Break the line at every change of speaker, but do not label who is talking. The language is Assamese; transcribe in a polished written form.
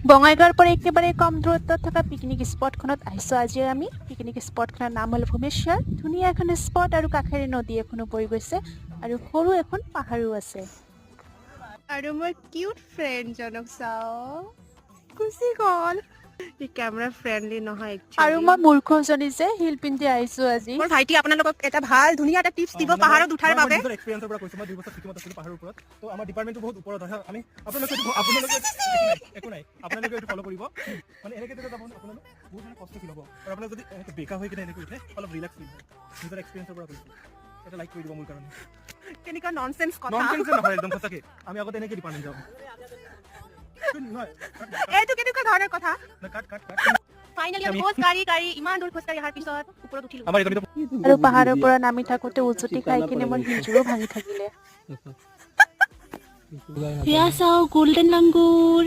বঙাইগাঁৱৰ পৰা একেবাৰে কম দূৰত্বত থকা পিকনিক স্পটখনত আহিছোঁ আজি আমি। পিকনিক স্পটখনৰ নাম হ'ল ভূমেশ্বৰ। ধুনীয়া এখন স্পট আৰু কাষেৰে নদী এখনো বৈ গৈছে আৰু সৰু এখন পাহাৰো আছে। আৰু মোৰ কিউট ফ্ৰেণ্ডজনক চাওঁ, গুচি গ'ল। কেমেৰা ফ্ৰেণ্ডলি নহয় আৰু মই মূৰ্খজনী যে হিল পিন্ধি আহিছোঁ আজি।
মোৰ ভাইটি আপোনালোকক এটা ভাল ধুনীয়া এটা টিপছ দিব পাহাৰত উঠাৰ বাবে।
নিজৰ এক্সপেৰিয়েন্সৰ পৰা কৈছো, মই 2 বছৰ শিকিমত আছিলোঁ পাহাৰৰ ওপৰত। তো আমাৰ ডিপাৰ্টমেণ্টটো বহুত ওপৰত হয়। আমি আপোনালোকে একো নাই, আপোনালোকে এইটো ফ'ল' কৰিব। মানে এনেকৈ যেতিয়া যাব আপোনালোক বহুত মানে কষ্ট ফিল হ'ব আৰু আপোনালোক যদি এনেকৈ বেকা হৈ কিনে এনেকৈ উঠে অলপ ৰিলেক্স ফিল হয়। নিজৰ এক্সপেৰিয়েন্সৰ পৰা কৈছোঁ, এটা লাইক কৰি দিব মোৰ কাৰণে।
কেনেকুৱা ননসেন্স কথা।
ননসেন্স নহয় একদম সঁচাকৈ। আমি আগতে এনেকৈ ডিপাৰ্টমেণ্ট যাওঁ।
এইটো কেনেকুৱা ধৰণৰ কথা?
কাট
ফাইনেলি আমি খোজকাঢ়ি ইমান দূৰ খোজকাঢ়ি অহাৰ পিছত ওপৰত উঠিলো।
আমাৰ এইটো
আৰু পাহাৰৰ পৰা নামি থাকোঁতে উজুতি খাই কিনে মোৰ হিলযোৰো ভাঙি থাকিলে।
এয়া চাওঁ গোল্ডেন লাংগুৰ।